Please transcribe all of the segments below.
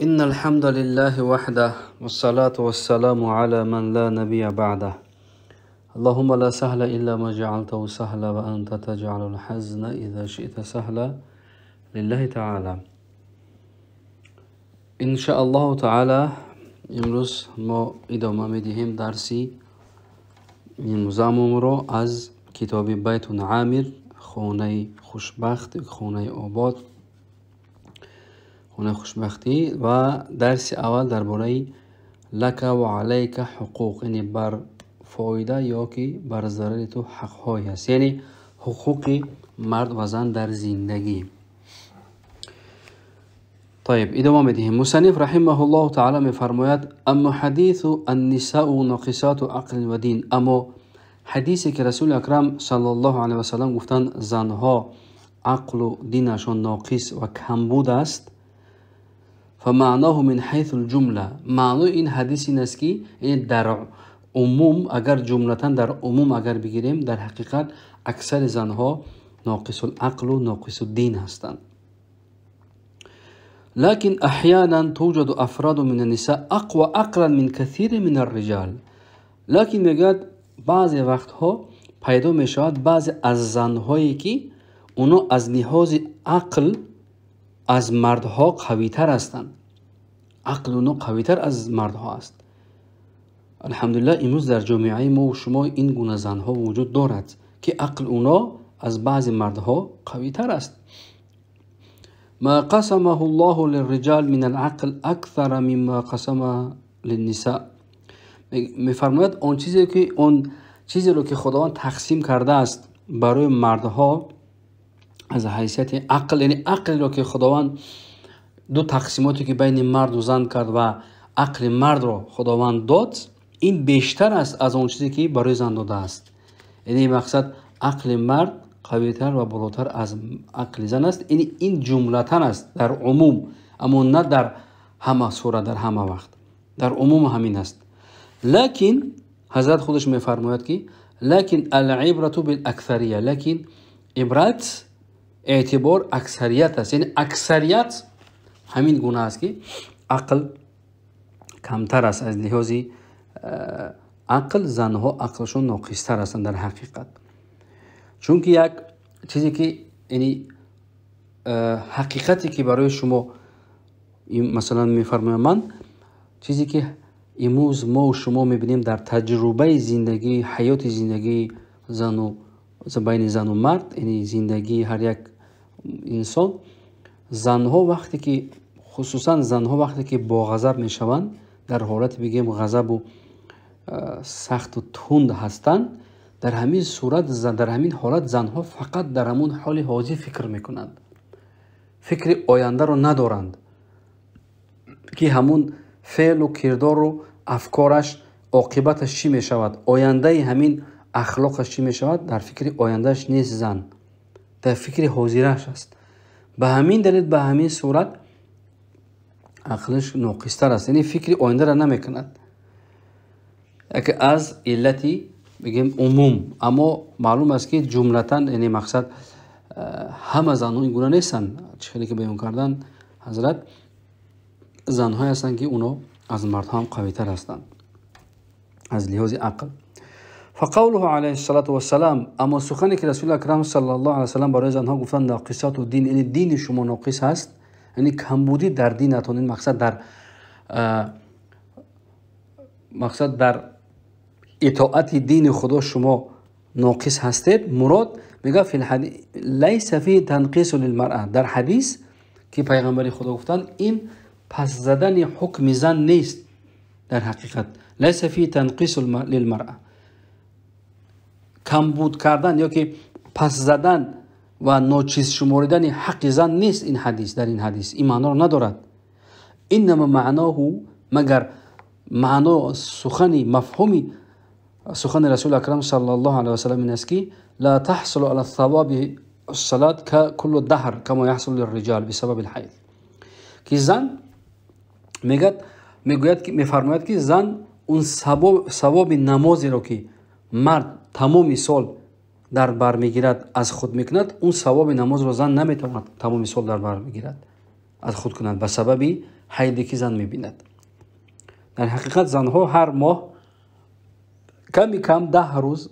إن الحمد لله وحده والصلاة والسلام على من لا نبي بعده. اللهم لا سهل إلا ما جعلته سهلا وأنت تجعل الحزن إذا شئت سهلا. لله تعالى. إن شاء الله تعالى امروز ما ادامه میدهیم درسی امروزمون رو از کتاب بیت عامر، خانه خوشبخت، خانه آباد، خانه خوشبختی. و درس اول درباره لک و علیک حقوق، یعنی بر فایده یا که بر ضرر تو حق های هست، یعنی حقوق مرد و زن در زندگی. طيب ادامه میدیم. مصنف رحمه الله تعالی میفرماید اما حدیث النساء ناقصات عقل و دین، اما حدیثی که رسول اکرم صلی الله علیه و سلم گفتند زنها عقل و دینشان ناقص و کمبود است، فمعناه من حیث الجمله، معنای این حدیث این است که در عموم، اگر جملتا در عموم اگر بگیریم، در حقیقت اکثر زنها ناقص العقل و ناقص الدین هستند. لكن احيانا توجد افراد من النساء اقوى عقلا من كثير من الرجال. لكن میگد بعضی وقتها پیدا میشود بعضی از زنهایی که اونا از لحاظ عقل از مردها قویتر هستند. عقل اونا قویتر از مردها است. الحمدلله امروز در جامعه ما و شما این گونه زنها وجود دارد که عقل اونا از بعضی مردها قویتر است. ما قسمه الله للرجال من العقل اکثر مما قسمه للنساء. میفرماید اون چیزی رو که خداوند تقسیم کرده است برای مردها از حیثیت عقل، یعنی عقل رو که خداوند دو تقسیماتی که بین مرد و زن کرد و عقل مرد رو خداوند داد، این بیشتر است از اون چیزی که برای زن داده است. یعنی مقصد عقل مرد قویتر و بالاتر از عقل زن است. یعنی این جملتن است در عموم، اما نه در همه صورت، در همه وقت، در عموم همین است. لکن حضرت خودش میفرماید که لکن العبرة بالاکثریه، لکن عبرت اعتبار اکثریت است. یعنی اکثریت همین گونه است که عقل کمتر است. از لحاظ عقل زنها عقلشون ناقصتر هستند در حقیقت. چون که یک چیزی که یعنی حقیقتی که برای شما مثلا میفرمایم، من چیزی که امروز ما و شما میبینیم در تجربه زندگی، حیات زندگی بین زن و مرد، یعنی زندگی هر یک انسان، زنها وقتی که خصوصا زنها وقتی که با غضب میشوند، در حالت بگیم غضب و سخت و تند هستند، در همین صورت، در همین حالت زنها فقط در همون حال حاضر فکر میکنند، فکر آینده رو ندارند که همون فعل و کردار و افکارش عاقبتش چی میشود، آینده همین اخلاقش چی میشود، در فکر آیندهش نیست زن، در فکر حاضرش است. به همین دلیل به همین صورت عقلش ناقصتر است، یعنی فکر آینده را نمیکند. اگه از علتی بگیم عموم، اما معلوم است که جملتاً، یعنی مقصد همه زنها این گونه نیستن. چیزی که بیان کردن حضرت، زنهایی هستند که اونا از مردها هم قویتر هستند از لحاظ عقل. فقوله علیه الصلاة والسلام، اما سخنی که رسول اکرم صلی الله علیه و سلم برای زنها گفتن ناقصات و دین، یعنی دین شما ناقص هست، یعنی کمبودی در دینتون، این مقصد در اطاعت دین خدا شما ناقص هستید. مراد میگه فی الحدیث لیس فی تنقیص للمرأه، در حدیث که پیغمبر خدا گفتن این پس زدن حکم زن نیست. در حقیقت لیس فی تنقیص للمرأه، کمبود کردن یا که پس زدن و ناچیز شماریدن حق زن نیست این حدیث. در این حدیث این معنا رو ندارد. انما معناه، مگر معنا سخنی مفهومی سخن رسول اکرم صلی الله علیه و سلم این است که لا تحصل على الثواب الصلاة كل الدهر كما يحصل للرجال بسبب الحیض، که زن میگوید که میفرماید که زن اون ثواب نمازی رو که مرد تمام سال در بر میگیرد از خود میکند، اون ثواب نماز رو زن نمیتواند تمام سال در بر میگیرد از خود کند به سبب حیدی که زن میبیند. در حقیقت زنها هر ماه کمی کم 10 روز،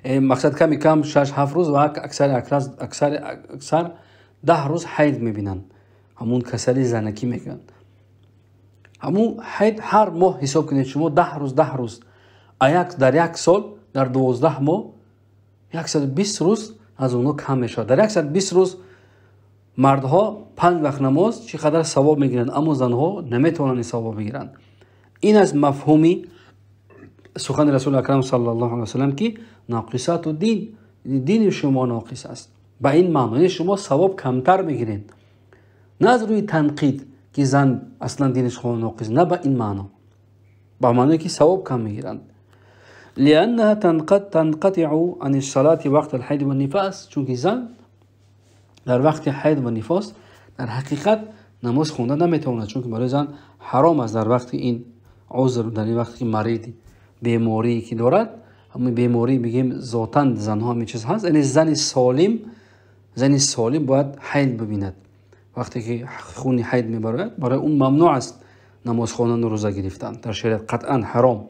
مقصد کمی کم 6-7 روز و اکثر 10 روز حید میبینن. همون کسلی زنکی میگن. همون حید هر ماه حساب کنید شما 10 روز در یک سال در 12 ماه 120 روز از اونو کم میشه. در 120 روز مردها 5 وقت نماز چقدر ثواب میگیرن، اما زنها نمیتونن ثواب بگیرن. این از مفهومی سخن رسول اکرم صلی الله علیه و سلم که ناقصات و دین شما ناقص است. با این معنی شما ثواب کمتر میگیرید، نه از روی تنقید که زن اصلا دینش خود ناقص، نه با این معنی، با معنی که ثواب کم میگیرند. لانها تنقطع عن الصلاه وقت الحیض و النفاس، چون که زن در وقت حید و نفاس در حقیقت نماز خوندن نمیتونه، چون که برای زن حرام است در وقت این عذر، در این وقت که مریض بیماری که دارد. همون بیماری بگیم ذاتاً زنها همین چیز هست، یعنی زن سالم باید حید ببیند. وقتی که خون حید میبرد برای اون ممنوع است نماز خوندن و روزه گرفتن، در شریعت قطعا حرام.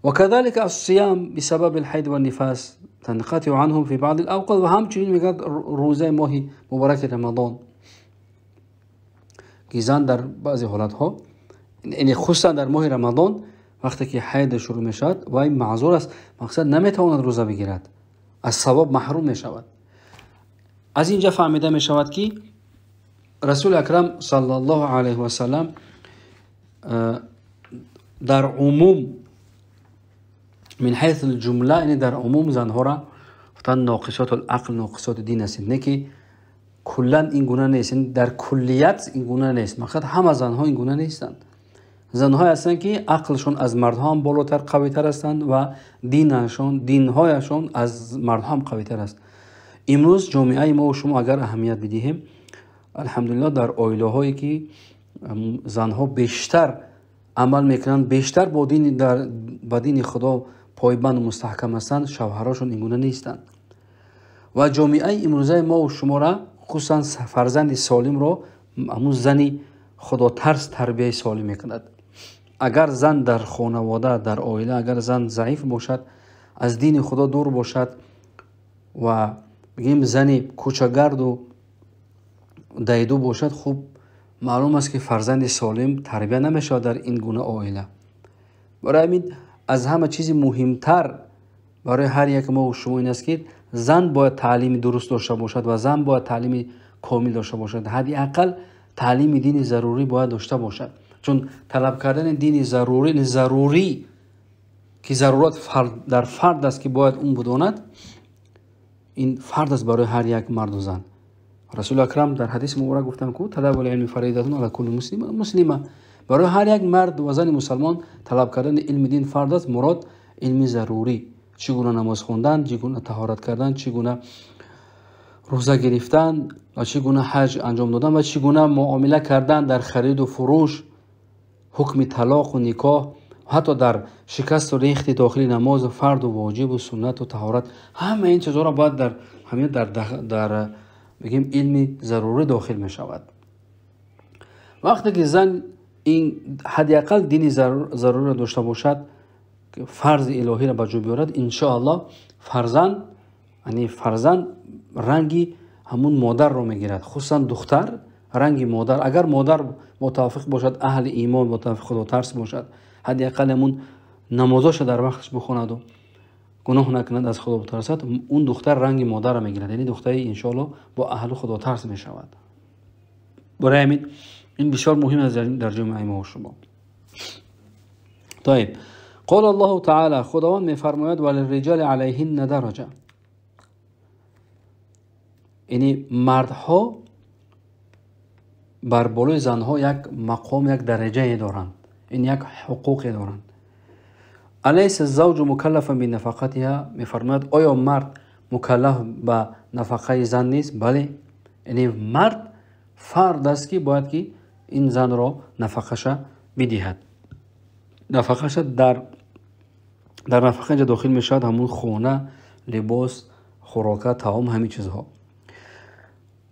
وكذلك الصيام بسبب الحيض والنفاس تنقطع عنهم في بعض الاوقات. و همچنین میگه روزه ماه مبارک رمضان که زن در بعضی حالت ها، یعنی خصوصا در ماه رمضان وقتی که حید شروع میشد و این معذور است، مقصد نمیتواند روزه بگیرد، از ثواب محروم میشود. از اینجا فهمیده میشود که رسول اکرم صلی الله علیه و سلم در عموم من حیث الجمله، یعنی در عموم زنها را گفتن ناقصات العقل، ناقصات دین هستند، نه که کلا این گونه نیست، در کلیت این گونه نیست. مقصد همه زنها این گونه نیستند. زنها هستند که عقلشون از مردها هم بالاتر قوی تر هستند و دینهایشون از مردها هم قوی تر است. امروز جامعه ما و شما اگر اهمیت بدهیم، الحمدلله در عائله هایی که زنها بیشتر عمل میکنند، بیشتر با دین خدا پایبند و مستحکم هستند، شوهراشون اینگونه نیستند. و جامعه امروزه ما و شما را، خصوصا فرزند سالم را، همون زنی خدا ترس تربیه سالم میکند. اگر زن در خانواده، در عائله، اگر زن ضعیف باشد، از دین خدا دور باشد و بگیم زنی کوچگرد و دیدو باشد، خوب معلوم است که فرزند سالم تربیه نمیشه در این گونه عائله. برای همین از همه چیز مهمتر برای هر یک ما و شما این است که زن باید تعلیم درست داشته باشد و زن باید تعلیم کامل داشته باشد. حداقل تعلیم دین ضروری باید داشته باشد، چون طلب کردن دین ضروری که ضرورت در فرد است که باید اون بداند، این فرد است برای هر یک مرد و زن. رسول اکرم در حدیث مبارک گفتن که طلب العلم فریضه علی کل مسلم، برای هر یک مرد و زن مسلمان طلب کردن علم دین فرض است. مراد علم ضروری، چگونه نماز خواندن، چگونه طهارت کردن، چگونه روزه گرفتن و چگونه حج انجام دادن و چگونه معامله کردن در خرید و فروش، حکم طلاق و نکاح، حتی در شکست و ریخت داخلی نماز و فرض و واجب و سنت و طهارت. همه این چیزا را باید در بگیم علم ضروری داخل می شود. وقتی که زن این حداقل دینی ضروری داشته باشد که فرض الهی را به جا بیارد، ان شاء الله فرزند رنگی همون مادر رو میگیرد، خصوصا دختر رنگی مادر. اگر مادر متوافق باشد، اهل ایمان، متوافق خدا ترس باشد، حداقل همون نمازاش در وقتش بخواند و گناه نکند، از خدا بترسد، اون دختر رنگ مادر را میگیرد، یعنی دختری ان شاء الله با اهل خدا ترس میشود. برای همین این بسیار مهم است در جامعه ما و شما. طيب، قال الله تعالی، خداوند میفرماید وللرجال علیهن درجه، یعنی مردها بر بالای زنها یک مقام، یک درجه دارند، این یک حقوق دارند. الیس الزوج مکلفا بنفقتها، میفرماید آیا مرد مکلف به نفقه زن نیست؟ بله، یعنی مرد فرد است که باید که این زن را نفقهش بدهد. نفقهش در نفقه اینجا داخل میشد همون خونه، لباس، خوراک، طعام، همین چیزها.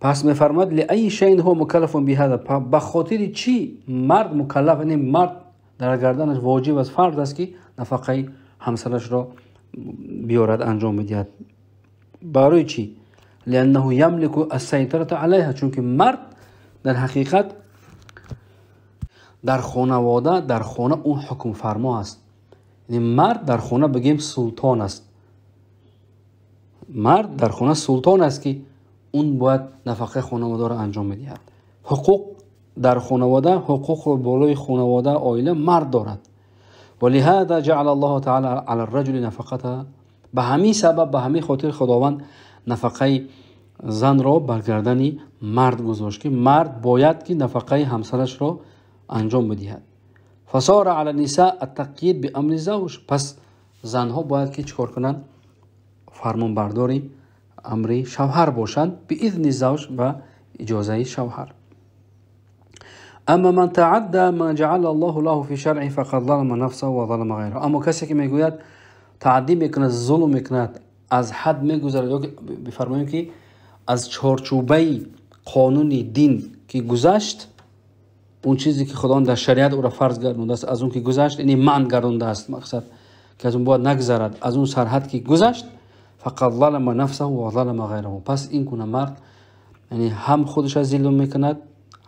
پس میفرماد لأی شیء هو مکلف بهذا، به خاطر چی مرد مکلف، یعنی مرد در گردنش واجب است، فرض است که نفقه همسرش را بیارد انجام بدهد. برای چی؟ لانه یملک السیطره علیها، چون که مرد در حقیقت در خانواده، در خانه اون حکم فرما است. یعنی مرد در خانه بگیم سلطان است، مرد در خانه سلطان است که اون باید نفقه خانواده را انجام میدهد. حقوق در خانواده، حقوق بالای خانواده عائله مرد دارد. ولهذا جعل الله تعالی علی الرجل نفقته، به همین سبب، به همین خاطر خداوند نفقه زن را بر گردن مرد گذاشت که مرد باید که نفقه همسرش را انجام بدهد. فصار علی النساء التقیید بامر الزوج، پس زنها باید که چیکار کنند؟ فرمان برداری امر شوهر باشند، باذن الزوج، با اجازه شوهر. اما من تعدى ما جعل الله له في شرعه فقد ظلم نفسه و ظلم غیره. اما کسی که میگوید تعدی میکند، ظلم میکند، از حد میگذرد، یا بفرماییم که از چارچوبه قانون دین که گذشت، اون چیزی که خداوند در شریعت او را فرض گردونده است از اون که گذشت، یعنی منع گردونده است، مقصد که از اون باید نگذرد، از اون سرحد که گذشت، فقط ظلم نفسه و ظلم غیره. پس این گونه مرد یعنی هم خودش را ظلم میکند،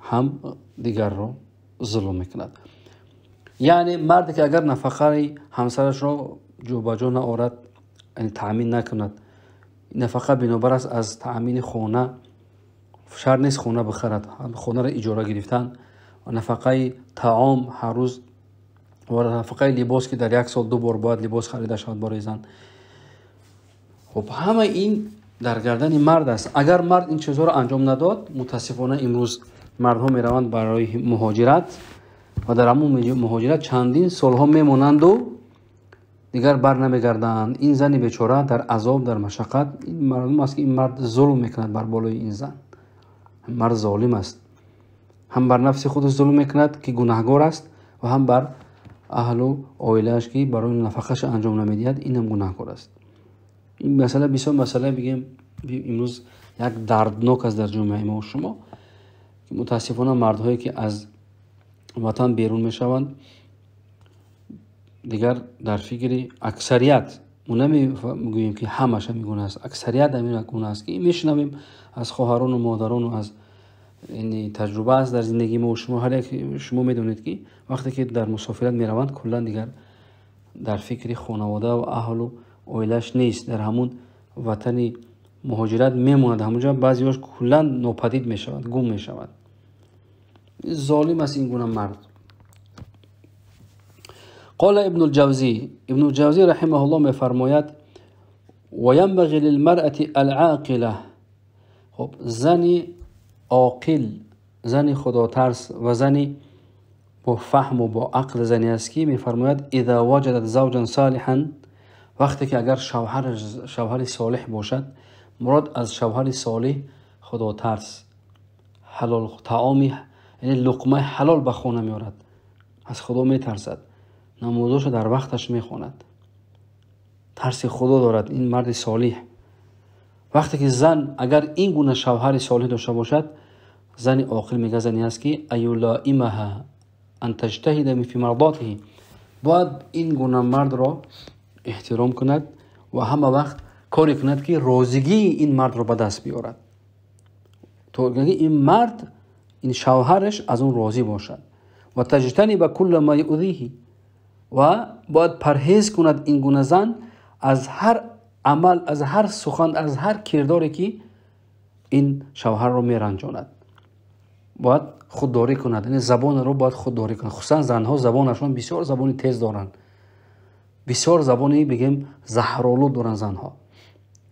هم دیگر را ظلم میکند. یعنی مرد که اگر نفقه همسرش را جو با جو نآورد، یعنی تأمین نکند، نفقه بنابر است از تأمین خانه، شر نیست خانه بخرد، خانه را اجاره گرفتن، و نفقه طعام هر روز، و نفقه لباس که در یک سال 2 بار باید لباس خریده شود برای زن. خب همه این در گردن مرد است. اگر مرد این چیزها را انجام نداد، متاسفانه امروز مردها میروند برای مهاجرت و در همون مهاجرت چندین سالها میمانند و دیگر بر نمیگردند. این زن بیچاره در عذاب، در مشقت. این مردم است که این مرد ظلم میکند بر بالای این زن. مرد ظالم است، هم بر نفس خودش ظلم میکند که گناهگار است، و هم بر اهل و عائله‌اش که برای نفقه‌اش انجام نمیدهد، این هم گناهگار است. این مسئله بسیار مسئله بگیم امروز یک دردناک است در جامعه ما و شما، که متاسفانه مردهایی که از وطن بیرون میشوند دیگر در فکر اکثریت، ما نمیگوییم که همش میگونه است، اکثریت همین گونه است که میشنویم از خواهران و مادران و از این تجربه است در زندگی ما و شما. هر یک شما میدونید که وقتی که در مسافرت میروند کلا دیگر در فکر خانواده و اهل و عائله‌اش نیست، در همون وطن مهاجرت میموند، همونجا بعضی‌هاش کلا ناپدید میشوند، گم میشوند. ظالم است این گونه مرد. قال ابن الجوزی رحمه الله میفرماید و ینبغی للمرأة العاقله، خب زنی عاقل، زنی خدا ترس و زنی با فهم و با عقل زنی است که میفرماید اذا وجدت زوجا صالحا، وقتی که اگر شوهر صالح باشد، مراد از شوهر صالح خدا ترس، حلال طعامی، یعنی لقمه حلال به خانه میارد، از خدا میترسد، نمازش در وقتش میخواند، ترس خدا دارد، این مرد صالح. وقتی که زن اگر این گونه شوهر صالح داشته باشد، زن عاقل میگه زنی است که ایلائمها ان تجتهد فی مرضاته، باید این گونه مرد را احترام کند و همه وقت کاری کند که راضیگی این مرد را به دست بیارد، تو این مرد، این شوهرش از اون راضی باشد. و تجتنب کل ما یؤذیه، و باید پرهیز کند این گونه زن از هر عمل، از هر سخن، از هر کرداری که این شوهر را میرنجاند. باید خودداری کند، یعنی زبان رو باید خودداری کند. خصوصا زنها زبانشون بسیار زبانی تیز دارند، بسیار زبانی بگیم زهرآلود دارن زنها،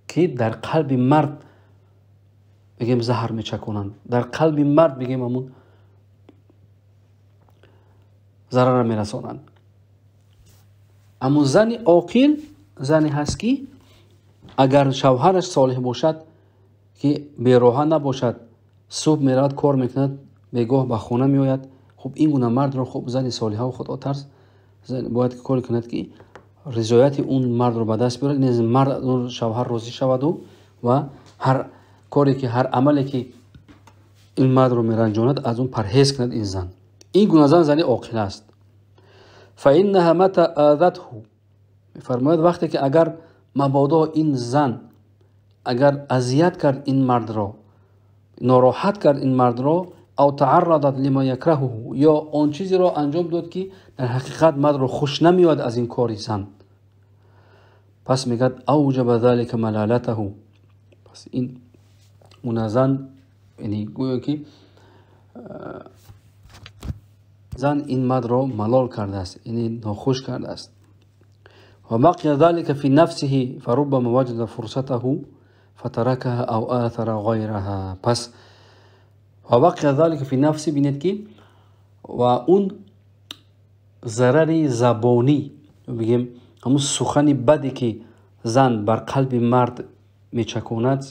که در قلب مرد بگیم زهر میچکونند، در قلب مرد بگیم همون ضرر میرسانند. اما زن عاقل زنی هست که اگر شوهرش صالح باشد، که بی‌راه نباشد، صبح میرود کار میکند، بیگاه به خانه میآید، خب این گونه مرد را خب زن صالحه و خدا ترس باید کار کند که رضایت اون مرد رو به دست بیارد، مرد اون شوهر راضی شود و هر کاری که، هر عملی که این مرد رو میرنجاند از اون پرهیز کند این زن. این گونه زن زنی عاقله است. فانها متى آذته، میفرماید وقتی که اگر مبادا این زن اگر اذیت کرد این مرد را، ناراحت کرد این مرد را، او تعرضت لما یکرهه، یا آن چیزی را انجام داد که در حقیقت مرد را خوش نمیاد از این کاری زن، پس میگد اوجب ذلك ملالته، پس این اون زن یعنی گویا که زن این مرد را ملال کرده است، یعنی ناخوش کرده است. و بقي ذلك في نفسه فربما وجد فرصته فتركها او آثر غيرها. پس و بقي ذلك في نفسه، بینید که و اون ضرر زبانی بگیم همون سخن بدی که زن بر قلب مرد میچکوند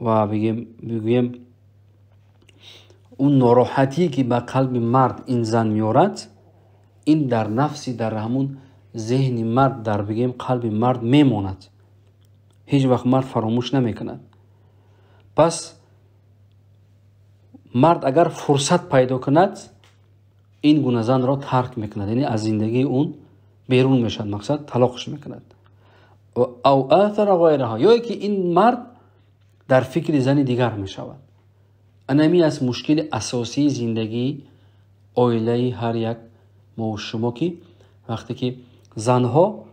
و بگیم اون ناراحتی که به قلب مرد این زن میارد، این در نفسی در همون ذهن مرد در بگیم قلب مرد میماند، هیچ وقت مرد فراموش نمیکند. پس مرد اگر فرصت پیدا کند این گونه زن را ترک میکند، یعنی از زندگی اون بیرون میشد، مقصد طلاقش میکند. او آثر غیرها، یا که این مرد در فکر زن دیگر میشود. انمی از مشکل اساسی زندگی عائله هر یک ما و شما که وقتی که زنها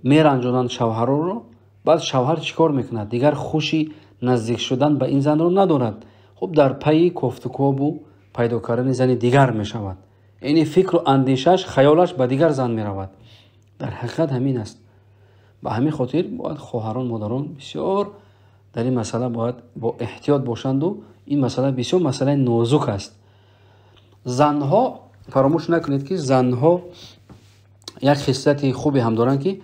میرنجانند شوهر را، بعد شوهر چیکار میکند؟ دیگر خوشی نزدیک شدن به این زن را ندارد، خب در پی گفتگو و پیدا کردن زن دیگر میشود، یعنی فکر و اندیشش خیالش به دیگر زن میرود. در حقیقت همین است. به همین خاطر باید خواهران مادران بسیار در این مسئله باید با احتیاط باشند و این مسئله بسیار مسئله نازک است. زنها فراموش نکنید که زنها یک خصلت خوبی هم دارند که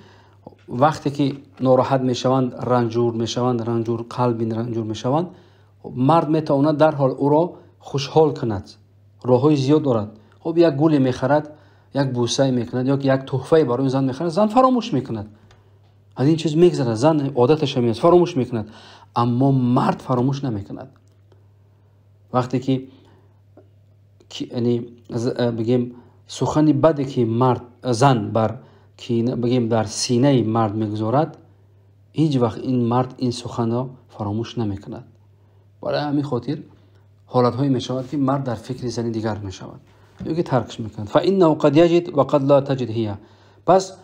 وقتی که ناراحت میشوند، رنجور قلبی رنجور میشوند، مرد میتواند در حال او را خوشحال کند. راههای زیاد دارد. خب یک گل میخرد، یک بوسه میکند یا یک تحفه برای زن میخرد، زن فراموش میکند، از این چیز میگذره، زن عادتش هست فراموش میکند. اما مرد فراموش نمیکند. وقتی که یعنی بگیم سخن بدی که زن بر بگیم در سینه مرد میگذارد، هیچ وقت این مرد این سخن را فراموش نمیکند. برای همین خاطر حالت های میشود که مرد در فکر زن دیگر میشود یا که ترکش میکند. فانه قد یجد و قد لا تجد هی. پس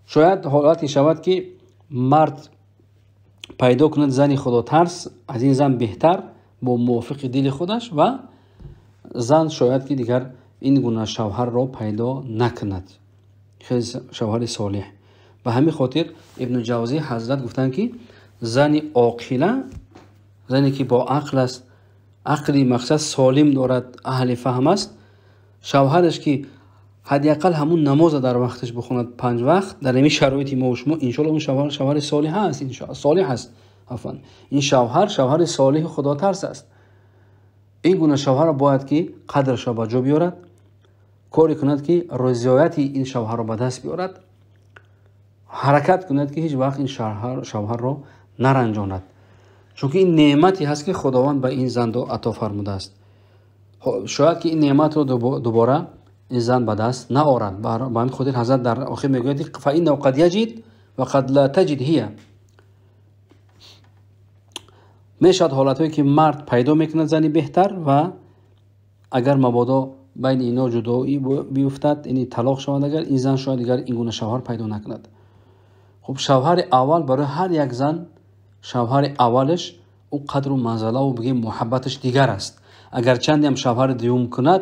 شاید حالتی شود که مرد پیدا کند زنی خدا ترس از این زن بهتر با موافق دل خودش، و زن شاید که دیگر این گونه شوهر را پیدا نکند، خیلی شوهر صالح. به همین خاطر ابن جوزی حضرت گفتند که زن عاقله، زنی که با عقل است، عقلی مقصد سالم دارد، اهل فهم است، شوهرش که حداقل همون نماز در وقتش بخوند 5 وقت، در این شرایطی ما و شما انشالله اون شوهر صالح است، انشالله صالح است. این شوهر صالح خدا ترس است. این گونه شوهر باید که قدرش را به جا بیارد، کاری کند که رضایت این شوهر را به دست بیارد، حرکت کند که هیچ وقت این شوهر را نرنجاند، چون که این نعمتی هست که خداوند به این زن عطا فرموده است. شاید که این نعمت رو دوباره این زن به دست نآورد. با همین خاطر حضرت در آخر میگوید فانه قد یجد و قد لا تجد هی. میشد حالتایی که مرد پیدا میکند زنی بهتر، و اگر مبادا بین اینا جدایی بیفتد، یعنی طلاق شوند، اگر این زن شاید دیگر این گونه شوهر پیدا نکند. خب شوهر اول برای هر یک زن، شوهر اولش او قدر و منزله و بگیم محبتش دیگر است. اگر چندی هم شوهر دوم کند،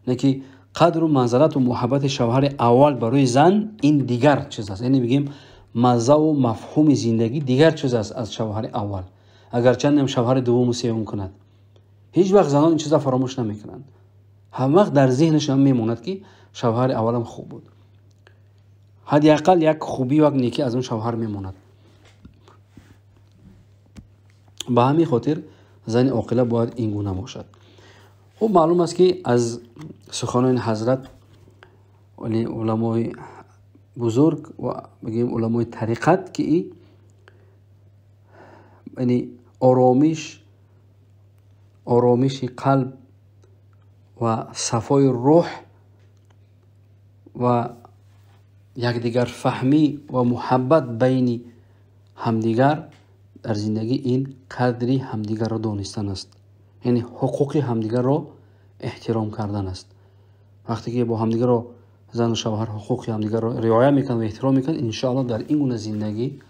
نکی قدر و منزلت و محبت شوهر اول برای زن این دیگر چیز است، یعنی بگیم مزه و مفهوم زندگی دیگر چیز است از شوهر اول. اگر چندی هم شوهر دوم و سوم کند، هیچ وقت زنان این چیزا فراموش نمیکنند، هم وقت در ذهنشان میموند که شوهر اولم خوب بود، حداقل یک خوبی و نیکی از اون شوهر میموند. با همین خاطر زن عاقله باید این گونه باشد. خب معلوم است که از سخنان حضرت ولی علمای بزرگ و بگیم علمای طریقت که یعنی آرامش آرامش قلب و صفای روح و یکدیگر فهمی و محبت بین همدیگر در زندگی این قدری همدیگر را دانستن است، یعنی حقوق همدیگر را احترام کردن است. وقتی که با همدیگر را زن و شوهر حقوق همدیگر را رعایت میکنن و احترام میکنن، ان شاء الله در این گونه زندگی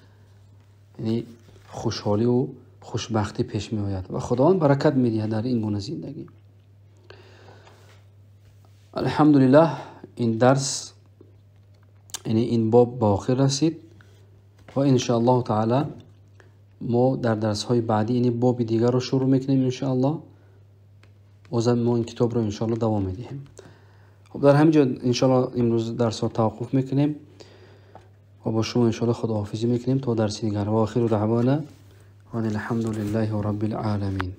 یعنی خوشحالی و خوشبختی پیش می آید و خداوند برکت میدهد در این گونه زندگی. الحمدلله این درس یعنی این باب به آخر رسید و ان شاء الله تعالی ما در درس های بعدی یعنی باب دیگر رو شروع میکنیم ان شاء الله و ما این کتاب رو ان شاء الله دوام میدیم. خب در همینجا ان شاء الله امروز درس رو توقف میکنیم و با شما ان شاء الله خداحافظی میکنیم تا درس دیگر. و آخر دعوانا ان الحمد لله رب العالمین.